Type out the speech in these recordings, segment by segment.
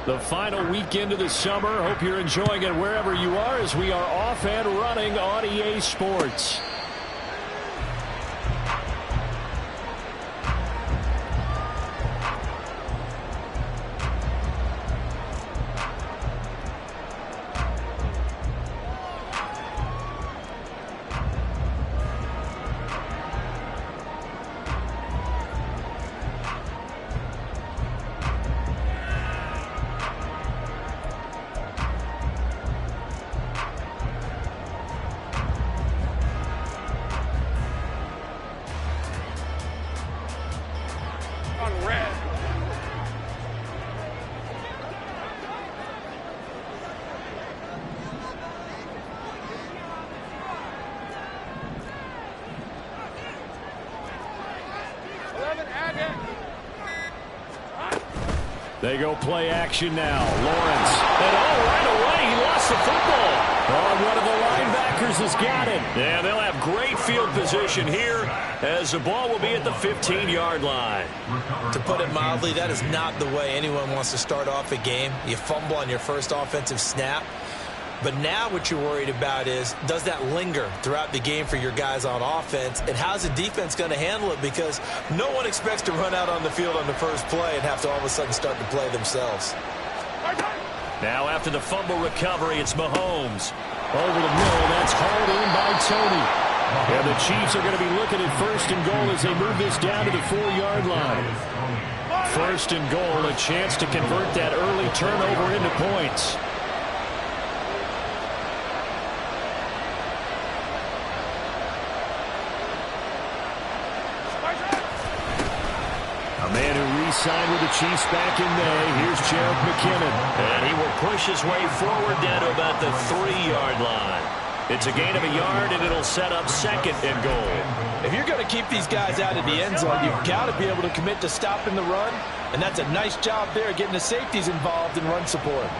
The final weekend of the summer. Hope you're enjoying it wherever you are as we are off and running on EA Sports. They go play action now. Lawrence. And right away, he lost the football. One of the linebackers has got it. Yeah, they'll have great field position here as the ball will be at the 15-yard line. To put it mildly, that is not the way anyone wants to start off a game. You fumble on your first offensive snap. But now what you're worried about is, does that linger throughout the game for your guys on offense? And how's the defense going to handle it? Because no one expects to run out on the field on the first play and have to all of a sudden start to play themselves. Now after the fumble recovery, it's Mahomes. Over the middle, that's hauled in by Tony. And the Chiefs are going to be looking at first and goal as they move this down to the 4-yard line. First and goal, a chance to convert that early turnover into points. Man who re-signed with the Chiefs back in May. Here's Jerick McKinnon. And he will push his way forward down to about the 3-yard line. It's a gain of a yard, and it'll set up second and goal. If you're going to keep these guys out of the end zone, you've got to be able to commit to stopping the run. And that's a nice job there, getting the safeties involved in run support.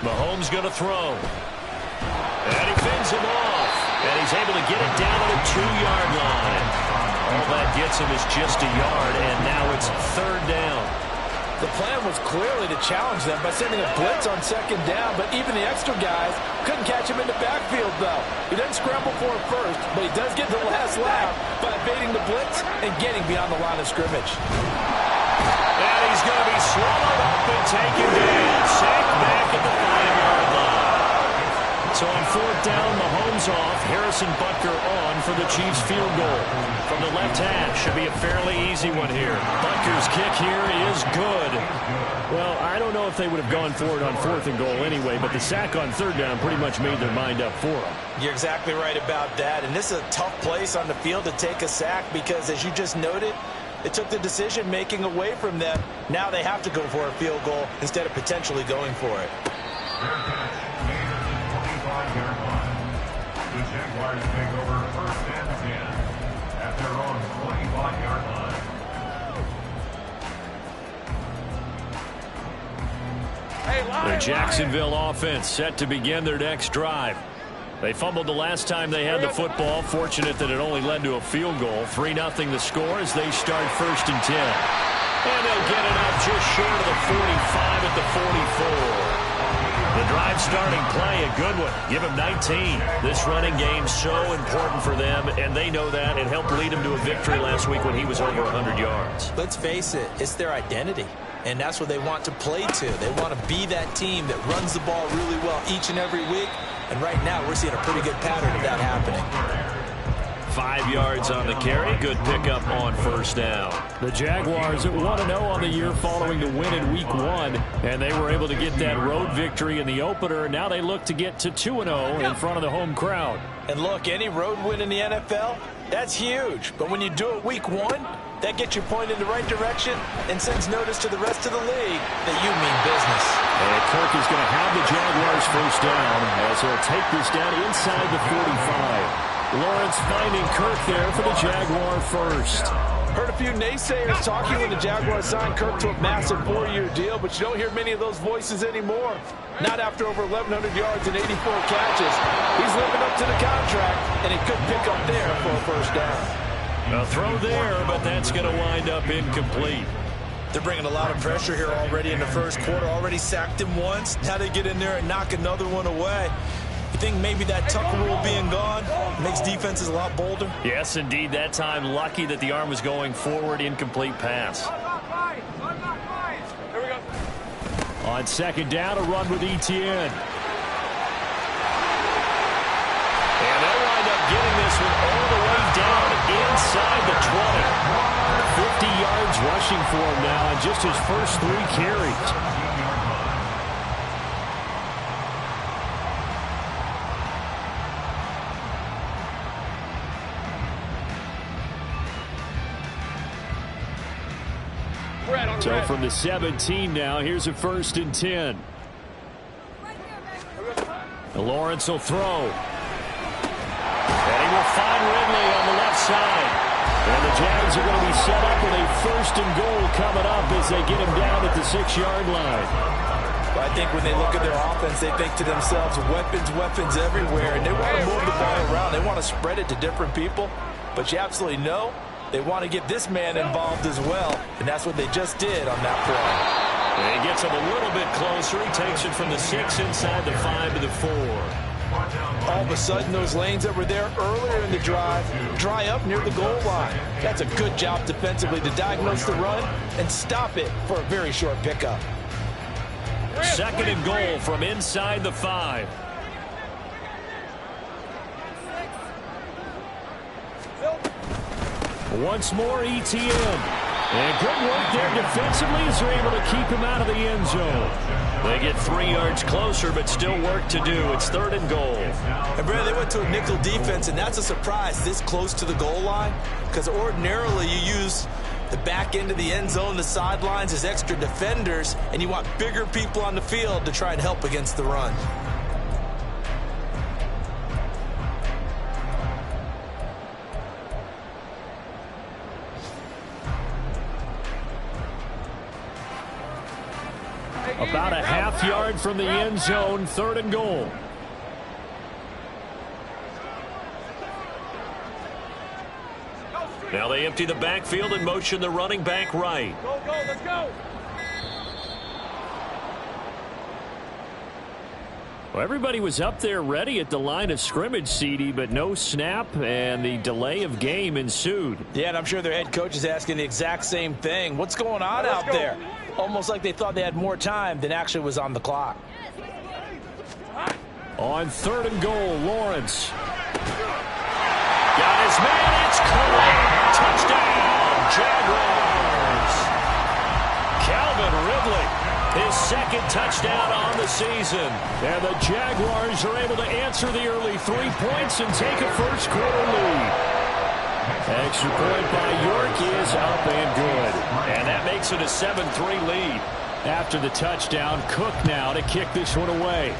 Mahomes going to throw. And he fends him off. And he's able to get it down to the 2-yard line. All that gets him is just a yard, and now it's third down. The plan was clearly to challenge them by sending a blitz on second down, but even the extra guys couldn't catch him in the backfield, though. He doesn't scramble for it first, but he does get the last laugh by evading the blitz and getting beyond the line of scrimmage. And he's going to be swallowed up and taken down. Sacked back at the 5-yard line. So on fourth down, Mahomes off, Harrison Butker on for the Chiefs field goal. From the left hash, should be a fairly easy one here. Butker's kick here is good. Well, I don't know if they would have gone for it on fourth and goal anyway, but the sack on third down pretty much made their mind up for them. You're exactly right about that, and this is a tough place on the field to take a sack because, as you just noted, it took the decision-making away from them. Now they have to go for a field goal instead of potentially going for it. The Jaguars take over first and 10 at their own 25-yard line. The Jacksonville offense set to begin their next drive. They fumbled the last time they had the football. Fortunate that it only led to a field goal. 3-0 the score as they start first and 10. And they'll get it up just short of the 45 at the 44. The drive starting play, a good one. Give him 19. This running game so important for them, and they know that. It helped lead him to a victory last week when he was over 100 yards. Let's face it, it's their identity, and that's what they want to play to. They want to be that team that runs the ball really well each and every week, and right now we're seeing a pretty good pattern of that happening. 5 yards on the carry. Good pickup on first down. The Jaguars at 1-0 on the year following the win in Week 1, and they were able to get that road victory in the opener. Now they look to get to 2-0 in front of the home crowd. And look, any road win in the NFL, that's huge. But when you do it Week 1, that gets you pointed in the right direction and sends notice to the rest of the league that you mean business. And Kirk is going to have the Jaguars first down as he'll take this down inside the 45. Lawrence finding Kirk there for the Jaguar first. Heard a few naysayers talking when the Jaguars signed Kirk to a massive 4-year deal, but you don't hear many of those voices anymore. Not after over 1,100 yards and 84 catches. He's living up to the contract, and he could pick up there for a first down. A throw there, but that's going to wind up incomplete. They're bringing a lot of pressure here already in the first quarter. Already sacked him once. Now they get in there and knock another one away. You think maybe that Tucker rule being gone makes defenses a lot bolder? Yes, indeed. That time, lucky that the arm was going forward. Incomplete pass. Here we go. On second down, a run with Etienne. And they'll wind up getting this one all the way down inside the 20. 50 yards rushing for him now in just his first 3 carries. So from the 17 now, here's a 1st and 10. Lawrence will throw. And he will find Ridley on the left side. And the Jags are going to be set up with a 1st and goal coming up as they get him down at the 6-yard line. Well, I think when they look at their offense, they think to themselves, weapons everywhere, and they want to move the ball around. They want to spread it to different people, but you absolutely know they want to get this man involved as well, and that's what they just did on that play. And he gets him a little bit closer. He takes it from the 6 inside the 5 to the 4. All of a sudden, those lanes that were there earlier in the drive dry up near the goal line. That's a good job defensively to diagnose the run and stop it for a very short pickup. 2nd and goal from inside the 5. Once more, Etienne. And good work there defensively as they're able to keep him out of the end zone. They get 3 yards closer, but still work to do. It's 3rd and goal. And, Brad, they went to a nickel defense, and that's a surprise this close to the goal line, because ordinarily you use the back end of the end zone, the sidelines as extra defenders, and you want bigger people on the field to try and help against the run. About a half yard from the end zone, 3rd and goal. Now they empty the backfield and motion the running back right. Go, let's go. Well, everybody was up there ready at the line of scrimmage, CD, but no snap, and the delay of game ensued. Yeah, and I'm sure their head coach is asking the exact same thing. What's going on out there? Almost like they thought they had more time than actually was on the clock. On 3rd and goal, Lawrence. Got his man, it's caught. Touchdown, Jaguars. Calvin Ridley, his 2nd touchdown on the season. And the Jaguars are able to answer the early 3 points and take a first quarter lead. Extra point by York is up and good. And that makes it a 7-3 lead. After the touchdown, Cook now to kick this one away.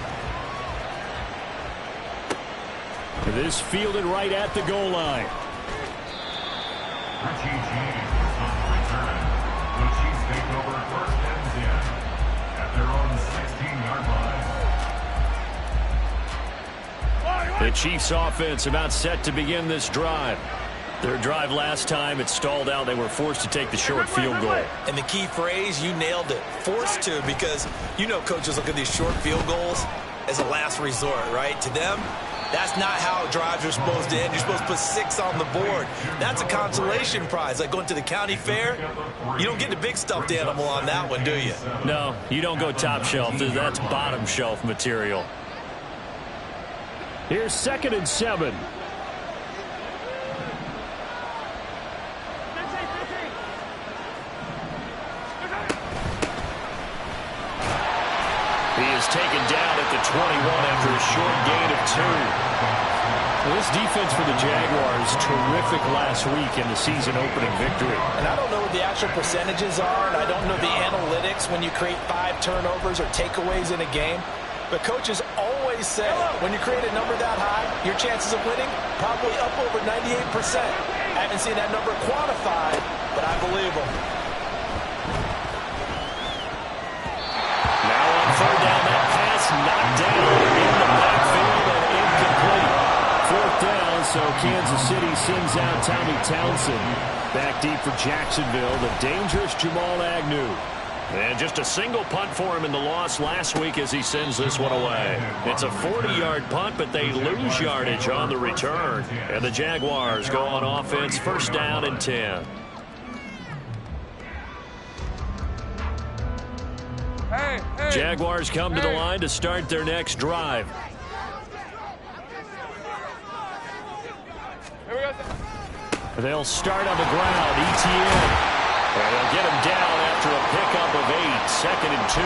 This fielded right at the goal line. Richie James on the return. The Chiefs take over 1st and 10 at their own 16-yard line. The Chiefs offense about set to begin this drive. Their drive last time, it stalled out. They were forced to take the short field goal. And the key phrase, you nailed it, forced to, because you know coaches look at these short field goals as a last resort, right? To them, that's not how drives are supposed to end. You're supposed to put 6 on the board. That's a consolation prize, like going to the county fair. You don't get the big stuffed animal on that one, do you? No, you don't go top shelf. That's bottom shelf material. Here's 2nd and 7. He is taken down at the 21 after a short gain of 2. Well, this defense for the Jaguars, terrific last week in the season-opening victory. And I don't know what the actual percentages are, and I don't know the analytics when you create 5 turnovers or takeaways in a game. But coaches always say when you create a number that high, your chances of winning probably up over 98%. I haven't seen that number quantified, but I believe them. Now on 3rd down, that pass knocked down in the backfield and incomplete. 4th down, so Kansas City sends out Tommy Townsend. Back deep for Jacksonville, the dangerous Jamal Agnew. And just a single punt for him in the loss last week as he sends this one away. It's a 40-yard punt, but they lose yardage on the return. And the Jaguars go on offense, first down and 10. Jaguars come to the line to start their next drive. They'll start on the ground. ETN. And they'll get him down after a pickup of 8. Second and 2.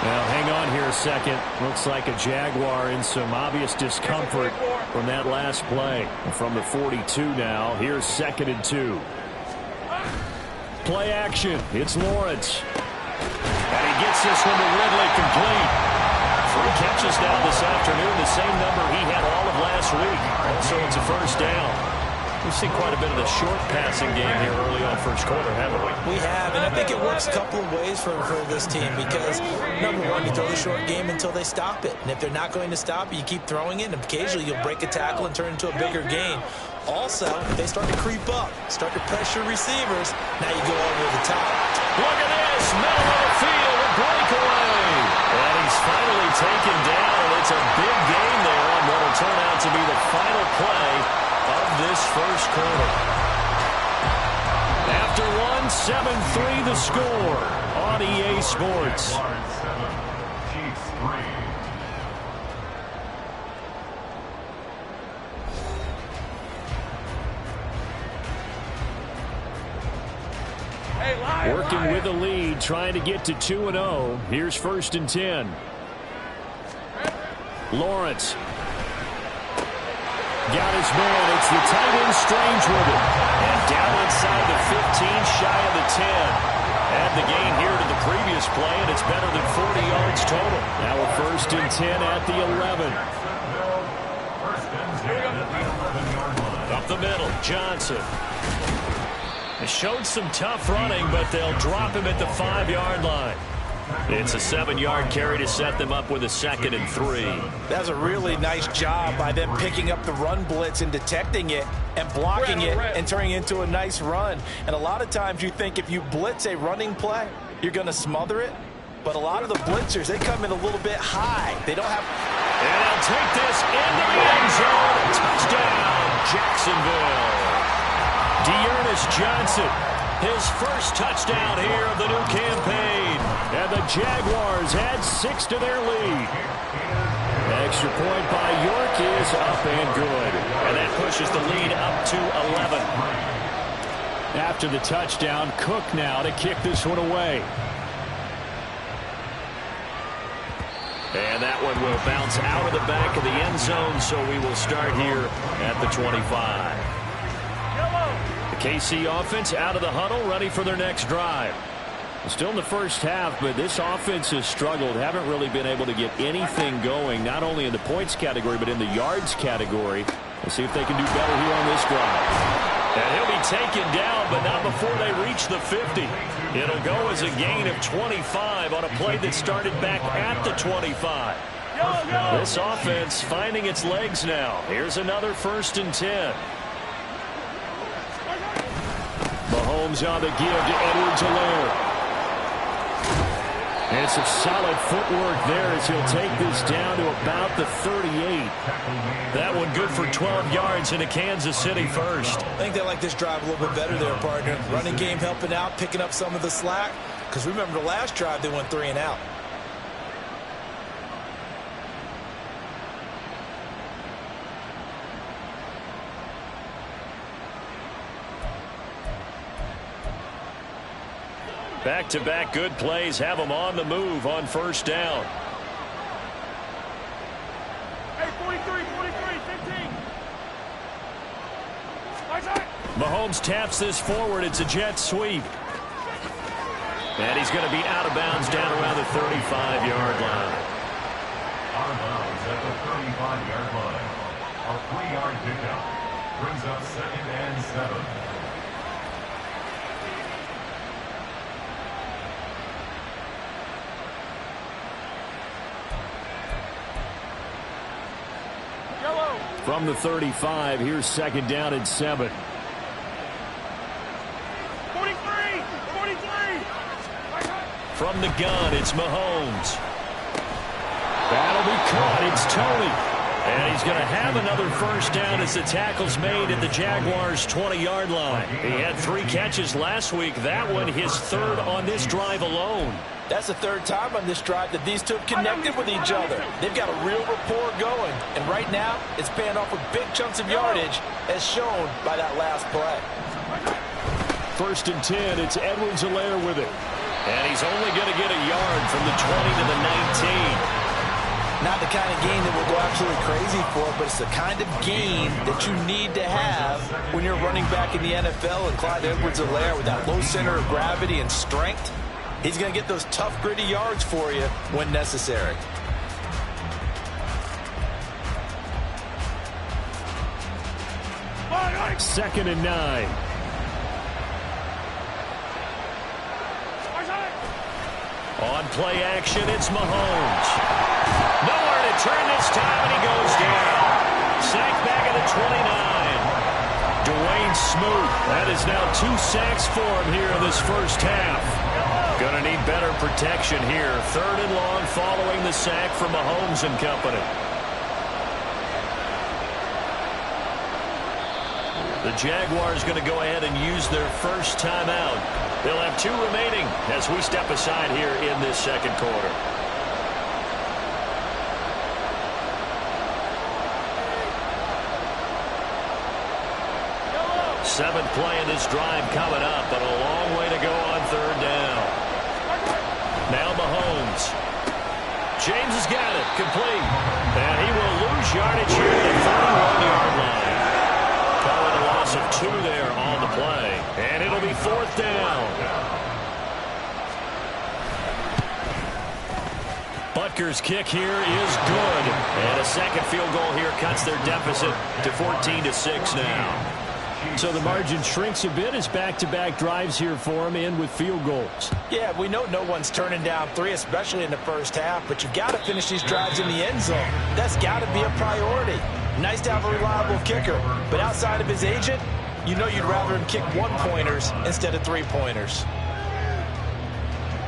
Now, hang on here a second. Looks like a Jaguar in some obvious discomfort from that last play. From the 42 now, here's second and 2. Play action. It's Lawrence. And he gets this one to Ridley complete. 3 catches now this afternoon, the same number he had all of last week. Also, it's a first down. We've seen quite a bit of the short passing game here early on first quarter, haven't we? We have, and I think it works a couple of ways for this team because, number one, you throw the short game until they stop it. And if they're not going to stop it, you keep throwing it, and occasionally you'll break a tackle and turn it into a bigger gain. Also, if they start to creep up, start to pressure receivers, now you go over the top. Look at this, middle of the field, a breakaway. And he's finally taken down, and it's a big gain there on what will turn out to be the final play of this first quarter. After one, 7-3 the score on EA Sports. Chiefs 3. Working with a lead, trying to get to 2-0. Here's first and 10. Lawrence. Got his man. It's the tight end Strange with it. And down inside the 15, shy of the 10. Add the gain here to the previous play, and it's better than 40 yards total. Now a first and 10 at the 11. Up the middle, Johnson. They showed some tough running, but they'll drop him at the 5-yard line. It's a 7-yard carry to set them up with a second and 3. That's a really nice job by them picking up the run blitz and detecting it and blocking it and turning it into a nice run. And a lot of times you think if you blitz a running play, you're going to smother it. But a lot of the blitzers, they come in a little bit high. They don't have... And they'll take this into the end zone. Touchdown, Jacksonville. Dearness Johnson, his first touchdown here of the new campaign. And the Jaguars add 6 to their lead. Extra point by York is up and good. And that pushes the lead up to 11. After the touchdown, Cook now to kick this one away. And that one will bounce out of the back of the end zone, so we will start here at the 25. The KC offense out of the huddle, ready for their next drive. Still in the first half, but this offense has struggled. Haven't really been able to get anything going, not only in the points category, but in the yards category. We'll see if they can do better here on this drive. And he'll be taken down, but not before they reach the 50. It'll go as a gain of 25 on a play that started back at the 25. This offense finding its legs now. Here's another first and 10. Mahomes on the give to Edwards-Helaire. And some solid footwork there as he'll take this down to about the 38. That one good for 12 yards into Kansas City first. I think they like this drive a little bit better there, partner. Running game helping out, picking up some of the slack. Because remember the last drive, they went 3 and out. Back-to-back good plays have them on the move on first down. Hey, 43, 15. Mahomes taps this forward. It's a jet sweep. And he's going to be out of bounds down around the 35-yard line. Out of bounds at the 35-yard line. A 3-yard pickup brings up 2nd and 7. From the 35, here's 2nd down and 7. From the gun, it's Mahomes. That'll be caught. It's Tony. And he's going to have another first down as the tackle's made at the Jaguars' 20-yard line. He had 3 catches last week. That one his 3rd on this drive alone. That's the 3rd time on this drive that these two have connected with each other. They've got a real rapport going. And right now, it's paying off with big chunks of yardage, as shown by that last play. 1st and 10, it's Edwards-Helaire with it. And he's only going to get a yard from the 20 to the 19. Not the kind of game that we'll go absolutely crazy for, but it's the kind of game that you need to have when you're running back in the NFL. And Clyde Edwards-Helaire, with that low center of gravity and strength, he's going to get those tough, gritty yards for you when necessary. Second and 9. On play action, it's Mahomes. Nowhere to turn this time, and he goes down. Sacked back at the 29. Dwayne Smoot. That is now 2 sacks for him here in this first half. Going to need better protection here. 3rd and long following the sack from Mahomes and company. The Jaguars going to go ahead and use their first timeout. They'll have 2 remaining as we step aside here in this second quarter. Seventh play in this drive coming up, but a long way to go on 3rd down. Now Mahomes. James has got it. Complete. And he will lose yardage here at the 31-yard line. Call it a loss of 2 there on the play. And it'll be 4th down. Butker's kick here is good. And a second field goal here cuts their deficit to 14-6 now. So the margin shrinks a bit as back-to-back drives here for him, and with field goals. Yeah, we know no one's turning down 3, especially in the first half, but you've got to finish these drives in the end zone. That's got to be a priority. Nice to have a reliable kicker, but outside of his agent, you know you'd rather him kick 1-pointers instead of 3-pointers.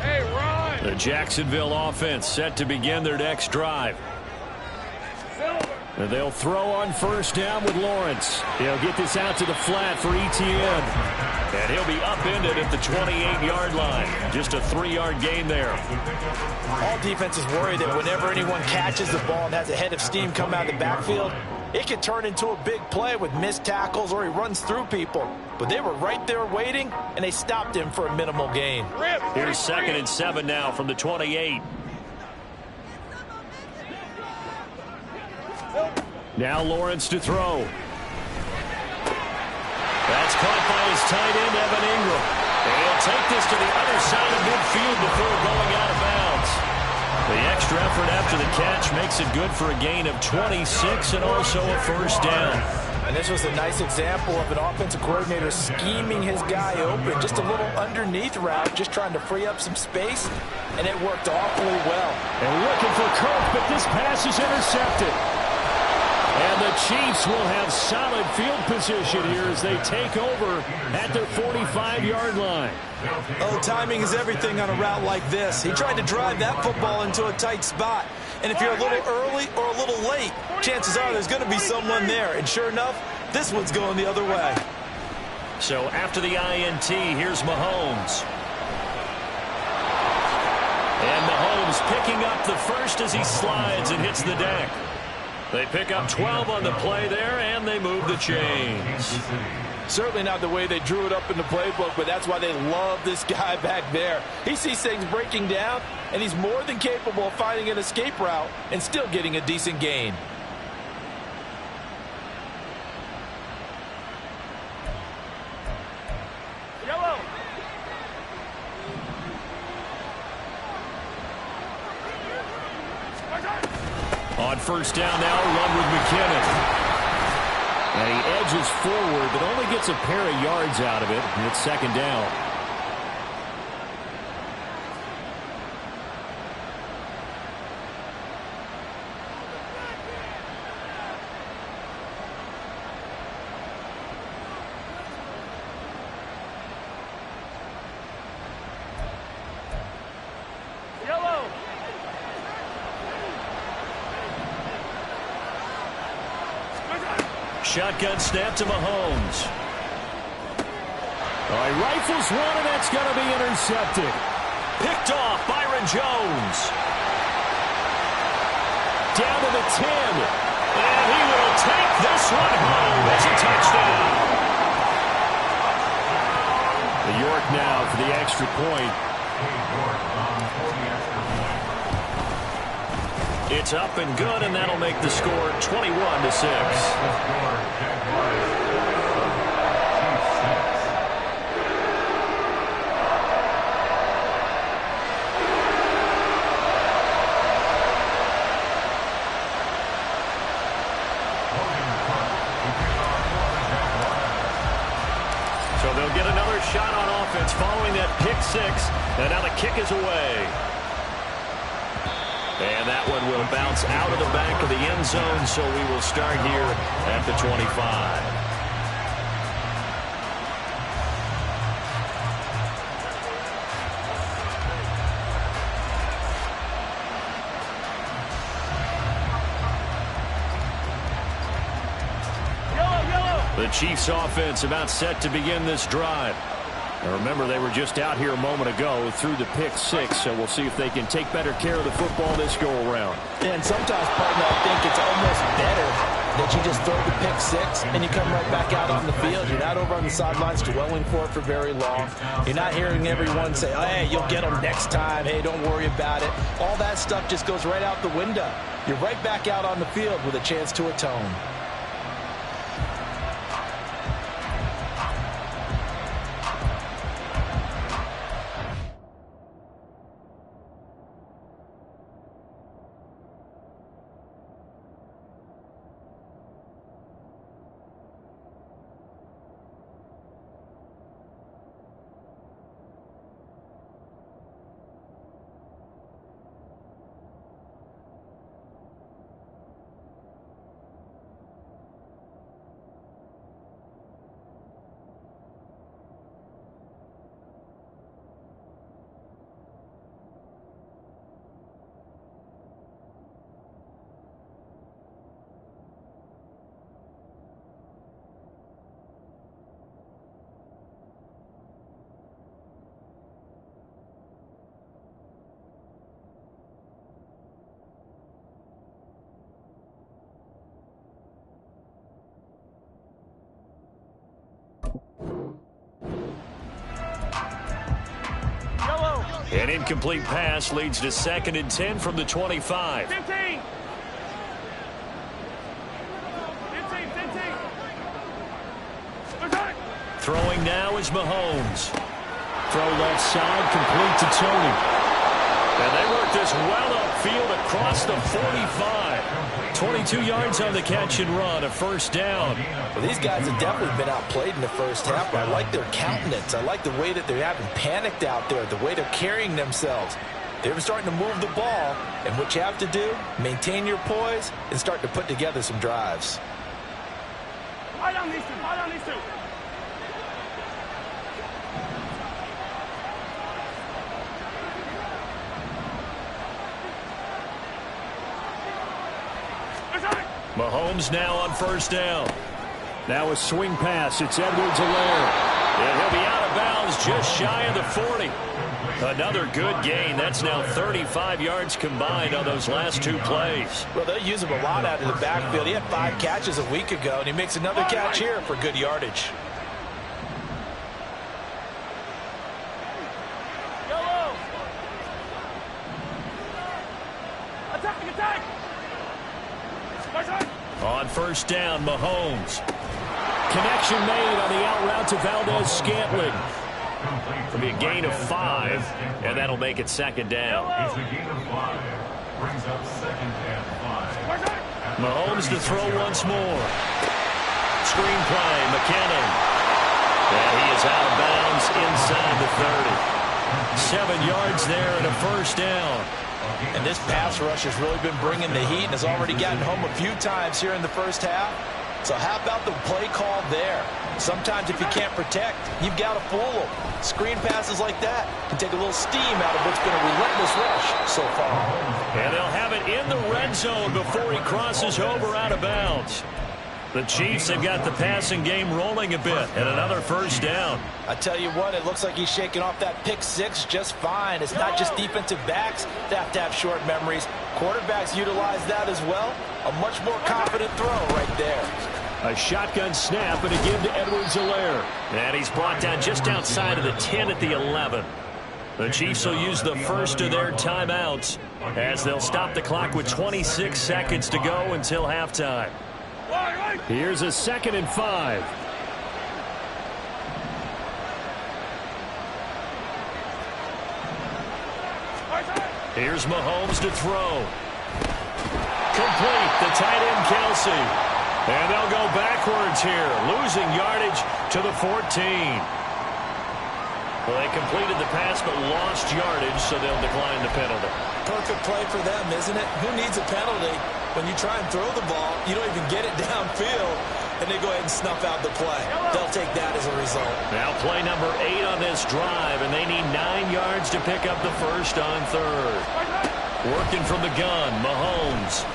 Hey, Ron! The Jacksonville offense set to begin their next drive. And they'll throw on first down with Lawrence. He'll get this out to the flat for Etienne. And he'll be upended at the 28-yard line. Just a 3-yard gain there. All defenses worry that whenever anyone catches the ball and has a head of steam come out of the backfield, it can turn into a big play with missed tackles or he runs through people. But they were right there waiting, and they stopped him for a minimal gain. Here's 2nd and 7 now from the 28. Now Lawrence to throw. That's caught by his tight end, Evan Ingram. And he'll take this to the other side of midfield before going out of bounds. The extra effort after the catch makes it good for a gain of 26 and also a first down. And this was a nice example of an offensive coordinator scheming his guy open. Just a little underneath route, just trying to free up some space, and it worked awfully well. And looking for Kirk, but this pass is intercepted. And the Chiefs will have solid field position here as they take over at their 45-yard line. Oh, timing is everything on a route like this. He tried to drive that football into a tight spot. And if you're a little early or a little late, chances are there's going to be someone there. And sure enough, this one's going the other way. So after the INT, here's Mahomes. And Mahomes picking up the first as he slides and hits the deck. They pick up 12 on the play there, and they move the chains. Certainly not the way they drew it up in the playbook, but that's why they love this guy back there. He sees things breaking down, and he's more than capable of finding an escape route and still getting a decent gain. Yellow! On first down now, run with McKinnon. And he edges forward, but only gets a pair of yards out of it. And it's 2nd down. Shotgun snap to Mahomes. Oh, he rifles one, and that's going to be intercepted. Picked off Byron Jones. Down to the 10. And he will take this one home. It's a touchdown. The York now for the extra point. It's up and good, and that'll make the score 21-6. They'll get another shot on offense following that pick six. And now the kick is away. And that one will bounce out of the back of the end zone, so we will start here at the 25. The Chiefs offense about set to begin this drive. And remember, they were just out here a moment ago through the pick six, so we'll see if they can take better care of the football this go-around. And sometimes, partner, I think it's almost better that you just throw the pick six and you come right back out on the field. You're not over on the sidelines dwelling for it for very long. You're not hearing everyone say, oh, hey, you'll get them next time. Hey, don't worry about it. All that stuff just goes right out the window. You're right back out on the field with a chance to atone. An incomplete pass leads to 2nd and 10 from the 25. 15. Throwing now is Mahomes. Throw left side, complete to Tony. And they work this well upfield across the 45. 22 yards on the catch and run, a first down. Well, these guys have definitely been outplayed in the first half, but I like their countenance. I like the way that they haven't panicked out there, the way they're carrying themselves. They're starting to move the ball, and what you have to do, maintain your poise and start to put together some drives. Eye on these two. Eye on these two. Mahomes now on first down. Now a swing pass. It's Edwards-Helaire. And he'll be out of bounds just shy of the 40. Another good gain. That's now 35 yards combined on those last two plays. Well, they'll use him a lot out of the backfield. He had 5 catches a week ago, and he makes another catch here for good yardage. Yellow. Attack, attack. On first down, Mahomes. Connection made on the out route to Valdez-Scantling. It'll be a gain of 5, and that'll make it 2nd down. It's a gain of 5. Brings up 2nd and 5. Mahomes to throw once more. Screen play, McKinnon. And he is out of bounds inside the 30. 7 yards there and a first down. And this pass rush has really been bringing the heat and has already gotten home a few times here in the first half. So how about the play call there? Sometimes if you can't protect, you've got to fool them. Screen passes like that can take a little steam out of what's been a relentless rush so far. And they'll have it in the red zone before he crosses over out of bounds. The Chiefs have got the passing game rolling a bit, and another first down. I tell you what, it looks like he's shaking off that pick six just fine. It's not just defensive backs that have to have short memories. Quarterbacks utilize that as well. A much more confident throw right there. A shotgun snap and a give to Edwards-Helaire. And he's brought down just outside of the 10 at the 11. The Chiefs will use the first of their timeouts as they'll stop the clock with 26 seconds to go until halftime. Here's a 2nd and 5. Here's Mahomes to throw. Complete, the tight end Kelsey. And they'll go backwards here, losing yardage to the 14. Well, they completed the pass but lost yardage, so they'll decline the penalty. Perfect play for them, isn't it? Who needs a penalty? When you try and throw the ball, you don't even get it downfield, and they go ahead and snuff out the play. They'll take that as a result. Now play number 8 on this drive, and they need 9 yards to pick up the first on 3rd. Working from the gun, Mahomes.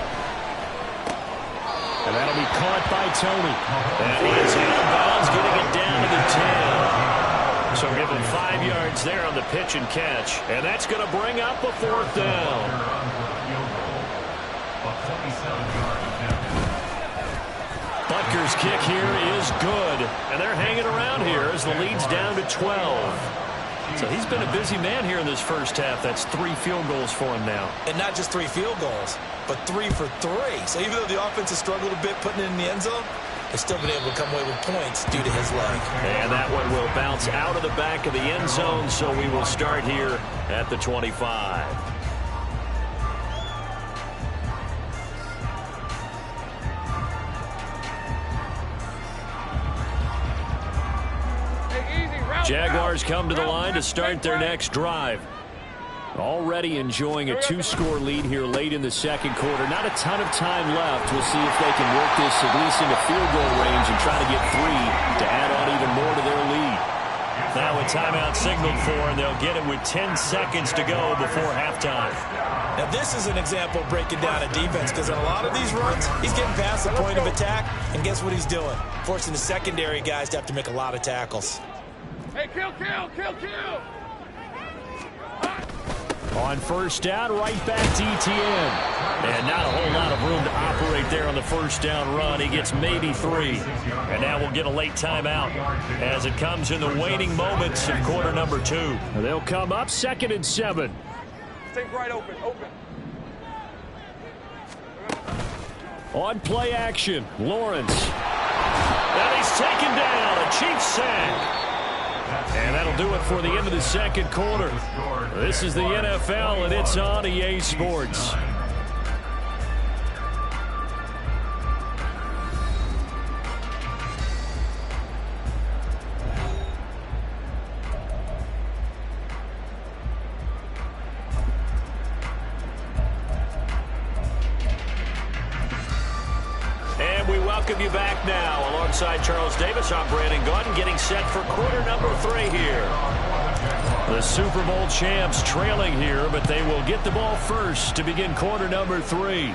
And that'll be caught by Tony. And he's out of bounds, getting it down to the 10. So give him 5 yards there on the pitch and catch. And that's going to bring up a 4th down. Butker's kick here is good. And they're hanging around here as the lead's down to 12. So he's been a busy man here in this first half. That's 3 field goals for him now. And not just 3 field goals, but 3 for 3. So even though the offense has struggled a bit putting it in the end zone, they've still been able to come away with points due to his leg. And that one will bounce out of the back of the end zone, so we will start here at the 25. Jaguars come to the line to start their next drive. Already enjoying a 2-score lead here late in the second quarter. Not a ton of time left. We'll see if they can work this at least into field goal range and try to get 3 to add on even more to their lead. Now a timeout signaled for, and they'll get it with 10 seconds to go before halftime. Now this is an example of breaking down a defense, because in a lot of these runs, he's getting past the point of attack, and guess what he's doing? Forcing the secondary guys to have to make a lot of tackles. Hey, kill! On first down, right back to Etienne. And not a whole lot of room to operate there on the first down run. He gets maybe 3. And now we'll get a late timeout as it comes in the waning moments of quarter number 2. They'll come up 2nd and 7. Stay right open. On play action, Lawrence. And he's taken down, a Chiefs sack. And that'll do it for the end of the second quarter. This is the NFL, and it's on EA Sports. Welcome you back now. Alongside Charles Davis, I'm Brandon Gaudin, getting set for quarter number 3 here. The Super Bowl champs trailing here, but they will get the ball first to begin quarter number 3.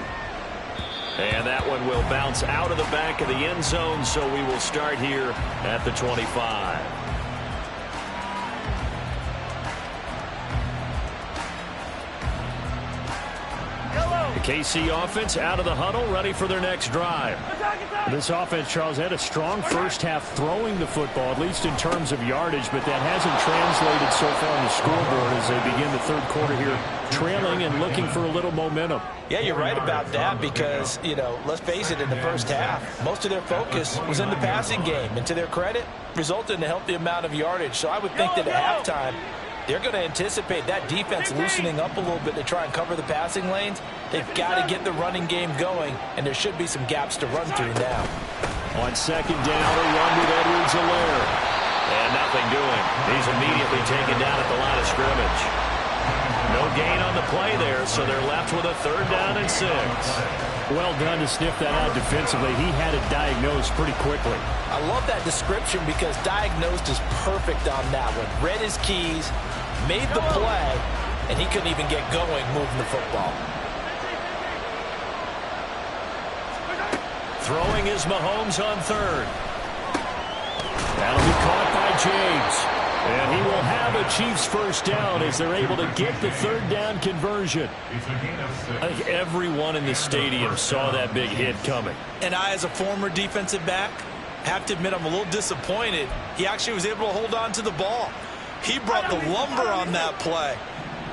And that one will bounce out of the back of the end zone, so we will start here at the 25. The KC offense out of the huddle, ready for their next drive. This offense, Charles, had a strong first half throwing the football, at least in terms of yardage, but that hasn't translated so far on the scoreboard as they begin the third quarter here, trailing and looking for a little momentum. Yeah, you're right about that because, let's face it, in the first half, most of their focus was in the passing game. And to their credit, resulted in a healthy amount of yardage. So I would think that at halftime, they're going to anticipate that defense loosening up a little bit to try and cover the passing lanes. They've got to get the running game going, and there should be some gaps to run through now. On second down, a run with Edwards-Helaire. And nothing doing. He's immediately taken down at the line of scrimmage. No gain on the play there, so they're left with a 3rd down and 6. Well done to sniff that out defensively. He had it diagnosed pretty quickly. I love that description because diagnosed is perfect on that one. Read his keys, made the play, and he couldn't even get going moving the football. Throwing is Mahomes on third. That'll be caught by James. And he will have a Chiefs first down as they're able to get the third down conversion. I think everyone in the stadium saw that big hit coming. And I, as a former defensive back, have to admit I'm a little disappointed. He actually was able to hold on to the ball. He brought the lumber on that play.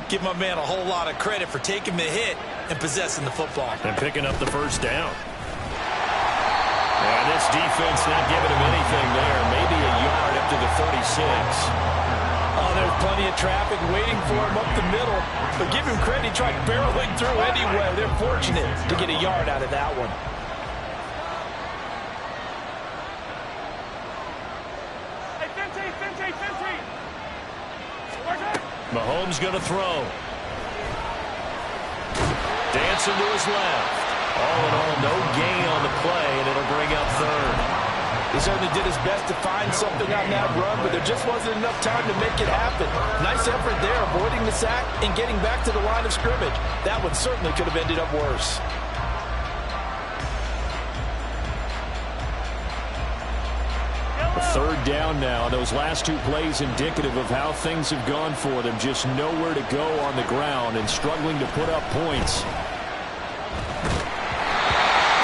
Give my man a whole lot of credit for taking the hit and possessing the football. And picking up the first down. And this defense not giving him anything there. Maybe a yard up to the 36. Oh, there's plenty of traffic waiting for him up the middle. But give him credit, he tried barreling through anyway. They're fortunate to get a yard out of that one. Hey, Finty. Mahomes going to throw. Dancing to his left. All in all, no gain on the play, and it'll bring up third. He certainly did his best to find something on that run, but there just wasn't enough time to make it happen. Nice effort there, avoiding the sack and getting back to the line of scrimmage. That one certainly could have ended up worse. A third down now. Those last two plays indicative of how things have gone for them. Just nowhere to go on the ground and struggling to put up points.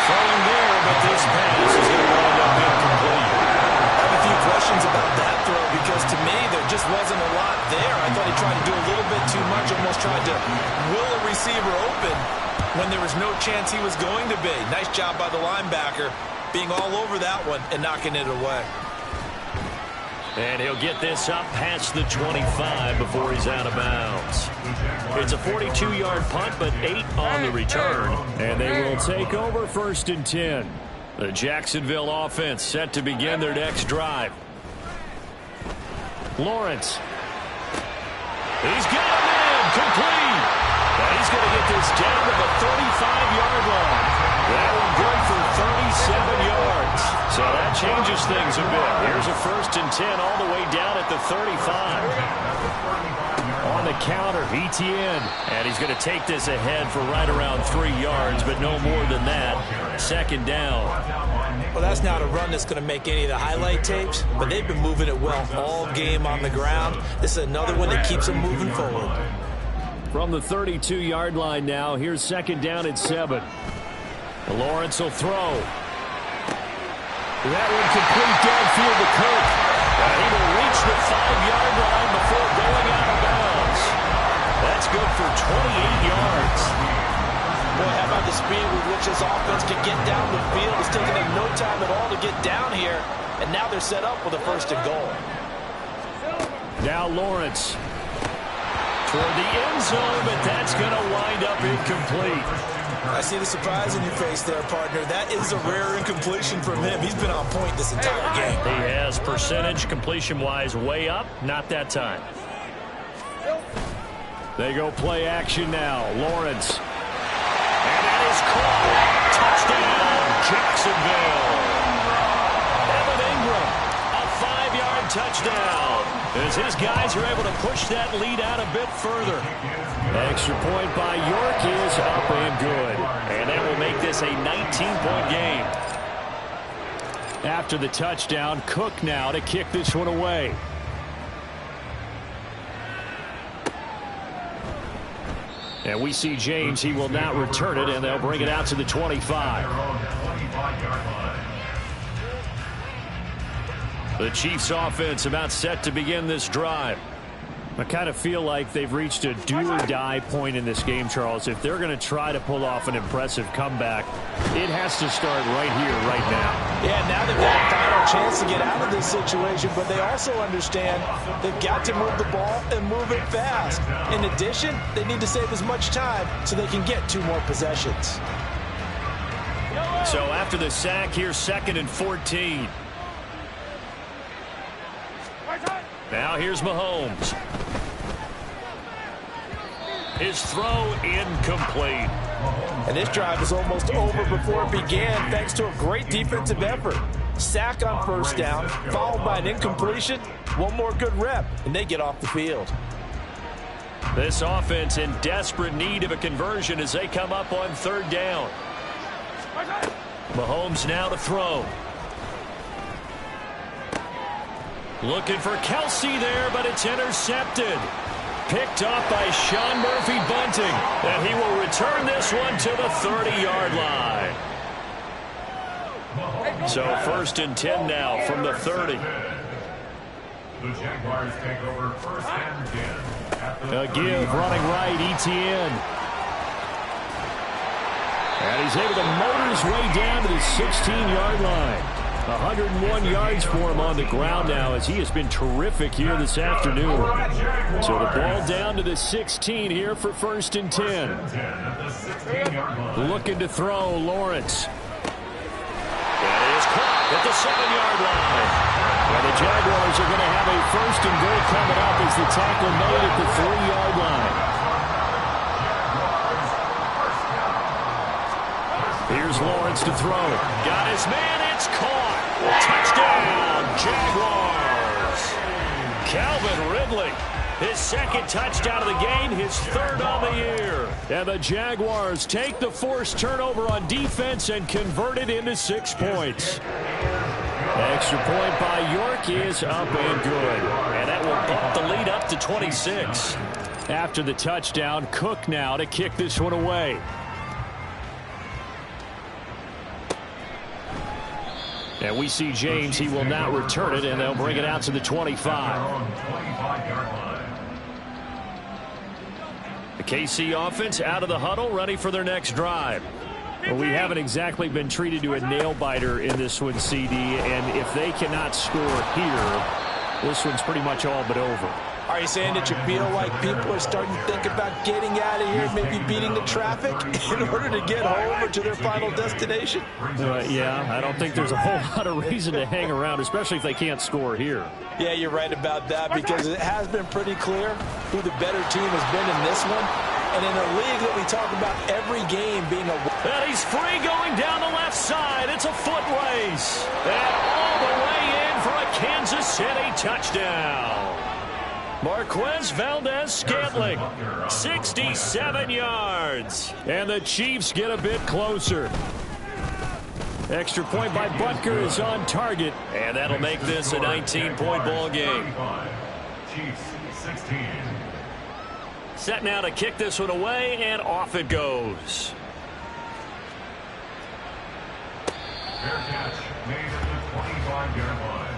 Throwing there, but this pass is going to wind up incomplete. I have a few questions about that throw because to me there just wasn't a lot there. I thought he tried to do a little bit too much, almost tried to will a receiver open when there was no chance he was going to be. Nice job by the linebacker being all over that one and knocking it away. And he'll get this up past the 25 before he's out of bounds. It's a 42-yard punt, but 8 on the return. And they will take over 1st and 10. The Jacksonville offense set to begin their next drive. Lawrence. He's got him in. Complete. And he's going to get this down to the 35-yard line. That one good for 37 yards. So that changes things a bit. Here's a 1st and 10 all the way down at the 35. On the counter, Etienne. And he's going to take this ahead for right around 3 yards, but no more than that. 2nd down. Well, that's not a run that's going to make any of the highlight tapes, but they've been moving it well all game on the ground. This is another one that keeps them moving forward. From the 32-yard line now, here's 2nd down at 7. Lawrence will throw. That one complete downfield to Kirk. And he will reach the 5-yard line before going out of bounds. That's good for 28 yards. Boy, how about the speed with which this offense can get down the field? It's taken them no time at all to get down here. And now they're set up with a 1st and goal. Now Lawrence. Toward the end zone, but that's going to wind up incomplete. I see the surprise in your face there, partner. That is a rare incompletion from him. He's been on point this entire game. He has percentage completion-wise way up. Not that time. They go play action now. Lawrence. And that is caught. Touchdown, Jacksonville. Evan Ingram, a 5-yard touchdown. As his guys are able to push that lead out a bit further. Extra point by York is up and good. And that will make this a 19-point game. After the touchdown, Cook now to kick this one away. And we see James. He will not return it, and they'll bring it out to the 25. The Chiefs offense about set to begin this drive. I kind of feel like they've reached a do-or-die point in this game, Charles. If they're going to try to pull off an impressive comeback, it has to start right here, right now. Yeah, now they've got a final chance to get out of this situation, but they also understand they've got to move the ball and move it fast. In addition, they need to save as much time so they can get 2 more possessions. So after the sack, here's 2nd and 14. Now here's Mahomes. His throw incomplete. And this drive is almost over before it began thanks to a great defensive effort. Sack on 1st down, followed by an incompletion. One more good rep, and they get off the field. This offense in desperate need of a conversion as they come up on 3rd down. Mahomes now to throw. Looking for Kelsey there, but it's intercepted. Picked off by Sean Murphy-Bunting. And he will return this one to the 30-yard line. So 1st and 10 now from the 30. The Jaguars take over 1st and 10. A give running right, Etienne. And he's able to motor his way down to the 16-yard line. 101 yards for him on the ground now as he has been terrific here this afternoon. So the ball down to the 16 here for 1st and 10. Looking to throw, Lawrence. That is caught at the 7-yard line. And the Jaguars are going to have a 1st and goal coming up as the tackle made at the 3-yard line. Here's Lawrence to throw. Got his man. It's caught. Touchdown, Jaguars. Calvin Ridley, his 2nd touchdown of the game, his 3rd on the year. And the Jaguars take the forced turnover on defense and convert it into 6 points. Extra point by York is up and good. And that will bump the lead up to 26. After the touchdown, Cook now to kick this one away. And we see James. He will not return it, and they'll bring it out to the 25. The KC offense out of the huddle, ready for their next drive. Well, we haven't exactly been treated to a nail-biter in this one, CD, and if they cannot score here, this one's pretty much all but over. Are you saying that you feel like people are starting to think about getting out of here, maybe beating the traffic in order to get home or to their final destination? Yeah, I don't think there's a whole lot of reason to hang around, especially if they can't score here. Yeah, you're right about that, because it has been pretty clear who the better team has been in this one. And in a league that we talk about every game being a... And he's free going down the left side. It's a foot race. And all the way in for a Kansas City touchdown. Marquez Valdez-Scantling, 67 yards. And the Chiefs get a bit closer. Extra point by Butker is on target. And that'll make this a 19-point ball game. Chiefs 16. Set now to kick this one away, and off it goes. Fair catch made at the 25-yard line.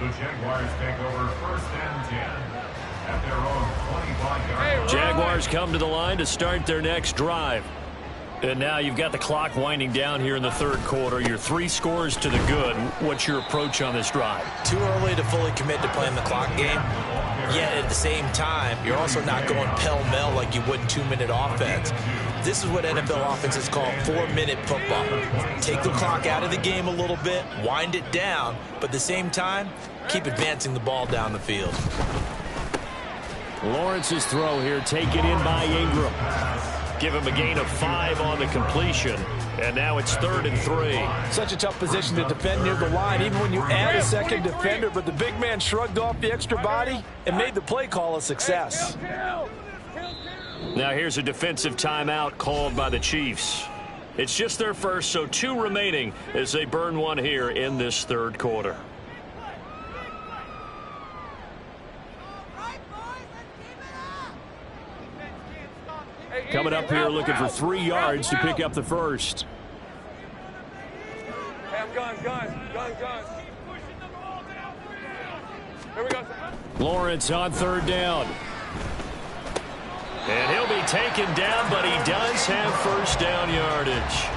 The Jaguars take over 1st and 10 at their own 25-yard line. Jaguars come to the line to start their next drive. And now you've got the clock winding down here in the 3rd quarter. You're 3 scores to the good. What's your approach on this drive? Too early to fully commit to playing the clock game. Yet at the same time, you're also not going pell-mell like you would in 2-minute offense. This is what NFL offenses call 4-minute football. Take the clock out of the game a little bit, wind it down, but at the same time, keep advancing the ball down the field. Lawrence's throw here taken in by Ingram. Give him a gain of 5 on the completion. And now it's 3rd and 3. Such a tough position to defend near the line, even when you add a 2nd defender. But the big man shrugged off the extra body and made the play call a success. Now here's a defensive timeout called by the Chiefs. It's just their first, so 2 remaining as they burn one here in this 3rd quarter. Coming up here looking for 3 yards to pick up the first. Hey, I'm guns. Here we go. Lawrence on 3rd down. And he'll be taken down, but he does have 1st down yardage.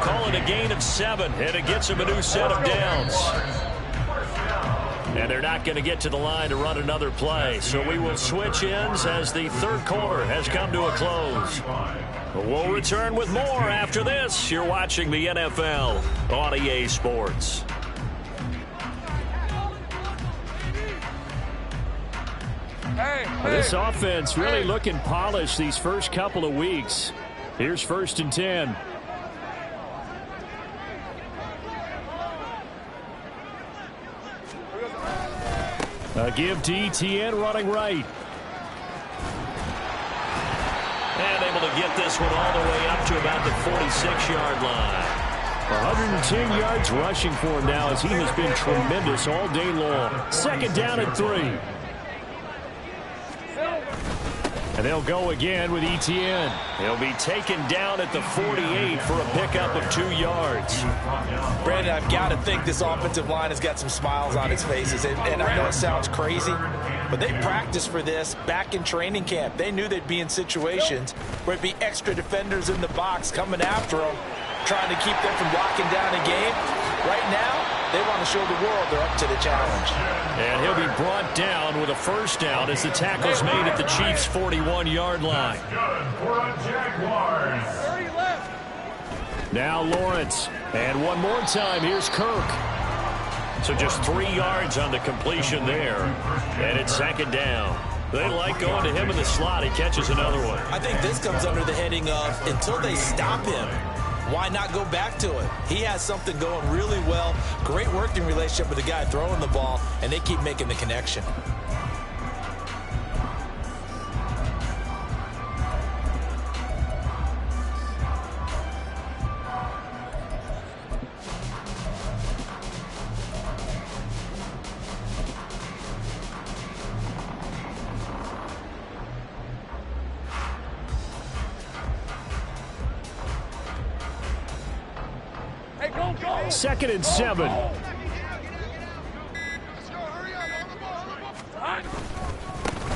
Call it a gain of 7, and it gets him a new set of downs. And they're not going to get to the line to run another play. So we will switch ends as the 3rd quarter has come to a close. We'll return with more after this. You're watching the NFL on EA Sports. This offense really looking polished these first couple of weeks. Here's 1st and 10. A give to Etienne running right. And able to get this one all the way up to about the 46-yard line. 110 yards rushing for him now as he has been tremendous all day long. 2nd down and 3. And they'll go again with Etienne. He'll be taken down at the 48 for a pickup of 2 yards. Brandon, I've got to think this offensive line has got some smiles on its faces. And I know it sounds crazy, but they practiced for this back in training camp. They knew they'd be in situations where it'd be extra defenders in the box coming after them, trying to keep them from locking down a game. Right now, they want to show the world they're up to the challenge. And he'll be brought down with a 1st down as the tackle's made at the Chiefs' 41-yard line. Now Lawrence. And one more time, here's Kirk. So just 3 yards on the completion there. And it's 2nd down. They like going to him in the slot. He catches another one. I think this comes under the heading of until they stop him, why not go back to it? He has something going really well. Great working relationship with the guy throwing the ball, and they keep making the connection. Go. 2nd and 7.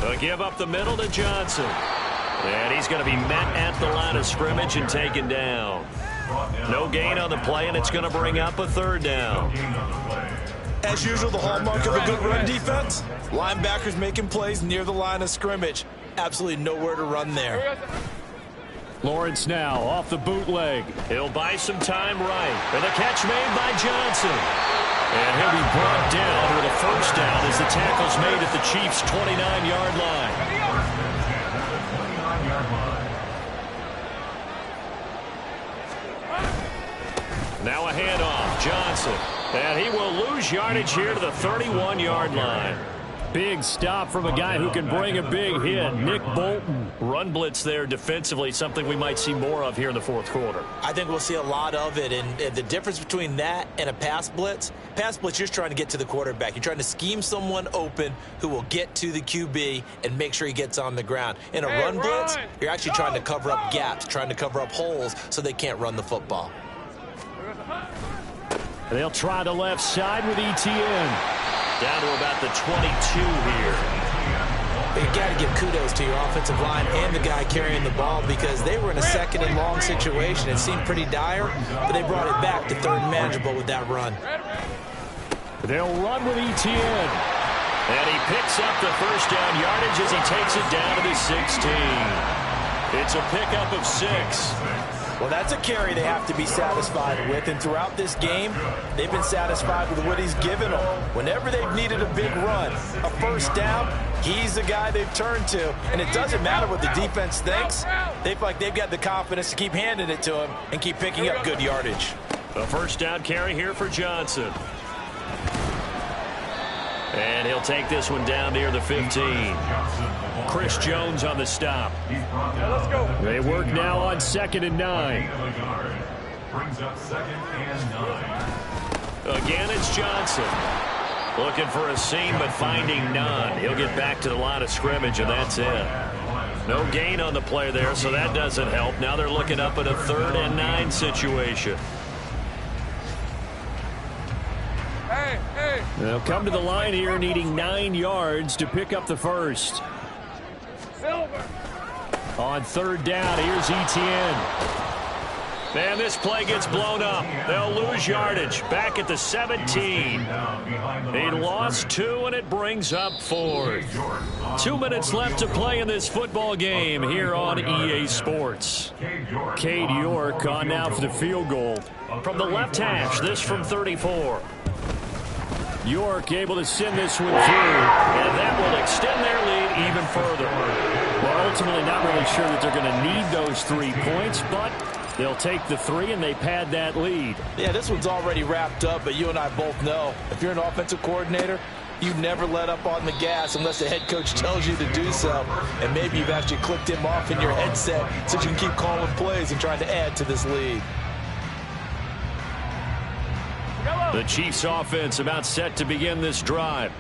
They'll give up the middle to Johnson. And he's going to be met at the line of scrimmage and taken down. No gain on the play, and it's going to bring up a 3rd down. As usual, the hallmark of a good run defense, linebackers making plays near the line of scrimmage. Absolutely nowhere to run there. Lawrence now off the bootleg. He'll buy some time right. And the catch made by Johnson. And he'll be brought down with a 1st down as the tackle's made at the Chiefs' 29-yard line. Now a handoff. Johnson. And he will lose yardage here to the 31-yard line. Big stop from a guy who can bring a big hit, Nick Bolton. Run blitz there defensively, something we might see more of here in the 4th quarter. I think we'll see a lot of it, and the difference between that and a pass blitz, you're just trying to get to the quarterback. You're trying to scheme someone open who will get to the QB and make sure he gets on the ground. In a run blitz, you're actually trying to cover up gaps, trying to cover up holes so they can't run the football. They'll try the left side with Etienne. Down to about the 22 here. You got to give kudos to your offensive line and the guy carrying the ball because they were in a 2nd and long situation. It seemed pretty dire, but they brought it back to 3rd and manageable with that run. They'll run with Etienne. And he picks up the 1st down yardage as he takes it down to the 16. It's a pickup of 6. Well, that's a carry they have to be satisfied with, and throughout this game, they've been satisfied with what he's given them. Whenever they've needed a big run, a 1st down, he's the guy they've turned to, and it doesn't matter what the defense thinks. They feel like they've got the confidence to keep handing it to him and keep picking up good yardage. A 1st down carry here for Johnson. And he'll take this one down near the 15. Chris Jones on the stop. Let's go. They work now on 2nd and 9. Brings up 2nd and 9. Again, it's Johnson. Looking for a seam, but finding none. He'll get back to the line of scrimmage, and that's it. No gain on the play there, so that doesn't help. Now they're looking up at a 3rd and 9 situation. They'll come to the line here needing 9 yards to pick up the 1st. On 3rd down, here's Etienne. Man, this play gets blown up. They'll lose yardage. Back at the 17. He lost 2, and it brings up 4th. 2 minutes left to play in this football game here on EA Sports. Cade York on now for the field goal. From the left hash, this from 34. York able to send this one through, and that will extend their lead even further. Well, ultimately not really sure that they're going to need those 3 points, but they'll take the 3 and they pad that lead. Yeah, this one's already wrapped up, but you and I both know if you're an offensive coordinator, you never let up on the gas unless the head coach tells you to do so. And maybe you've actually clicked him off in your headset so you can keep calling plays and trying to add to this lead. The Chiefs offense about set to begin this drive.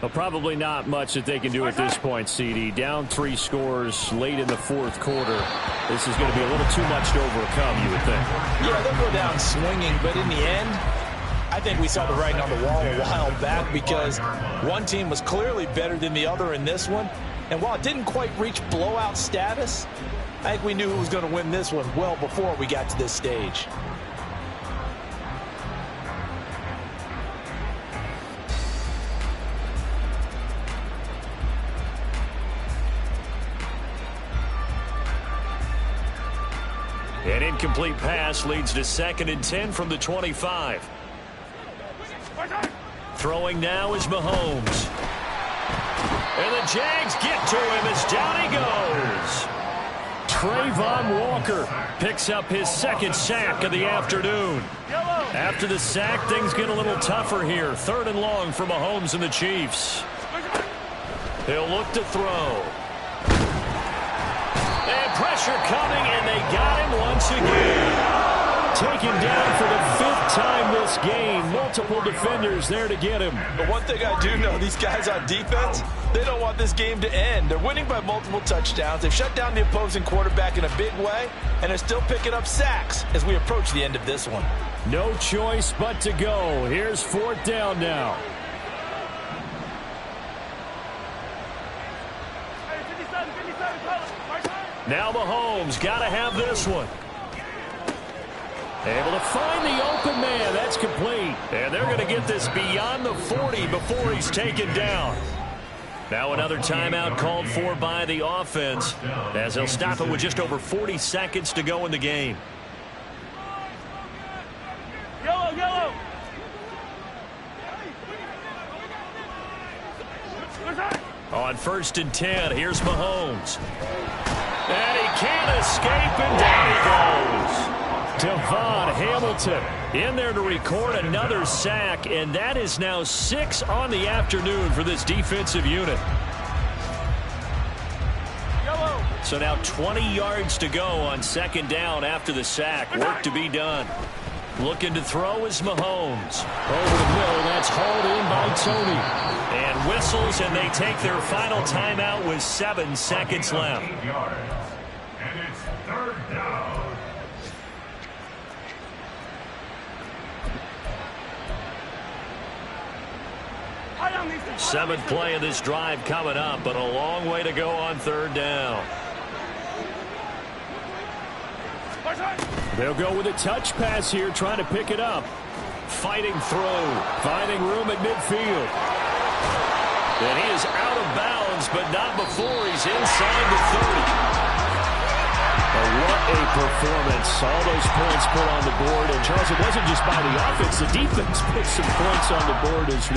Well, probably not much that they can do at this point, CD. Down 3 scores late in the fourth quarter. This is going to be a little too much to overcome, you would think. Yeah, they'll go down swinging, but in the end, I think we saw the writing on the wall a while back because one team was clearly better than the other in this one. And while it didn't quite reach blowout status, I think we knew who was going to win this one well before we got to this stage. An incomplete pass leads to 2nd and 10 from the 25. Throwing now is Mahomes. And the Jags get to him as down he goes. Trayvon Walker picks up his 2nd sack of the afternoon. After the sack, things get a little tougher here. 3rd and long for Mahomes and the Chiefs. He'll look to throw. And pressure coming, and they got him once again. Taken down for the 5th time this game. Multiple defenders there to get him. But one thing I do know, these guys on defense, they don't want this game to end. They're winning by multiple touchdowns. They've shut down the opposing quarterback in a big way, and they're still picking up sacks as we approach the end of this one. No choice but to go. Here's 4th down now. Now Mahomes got to have this one. Able to find the open man. That's complete. And they're going to get this beyond the 40 before he's taken down. Now another timeout called for by the offense as they'll stop it with just over 40 seconds to go in the game. Yellow. On 1st and 10, here's Mahomes. And he can't escape, and down he goes. Devon Hamilton in there to record another sack, and that is now 6 on the afternoon for this defensive unit. So now 20 yards to go on 2nd down after the sack. Work to be done. Looking to throw is Mahomes. Over the middle, that's hauled in by Tony. And whistles, and they take their final timeout with 7 seconds left. 8 yards. And it's 3rd down. Seventh play of this drive coming up, but a long way to go on 3rd down. They'll go with a touch pass here, trying to pick it up. Fighting through, finding room at midfield. And he is out of bounds, but not before he's inside the 30. What a performance. All those points put on the board. And, Charles, it wasn't just by the offense. The defense put some points on the board as well.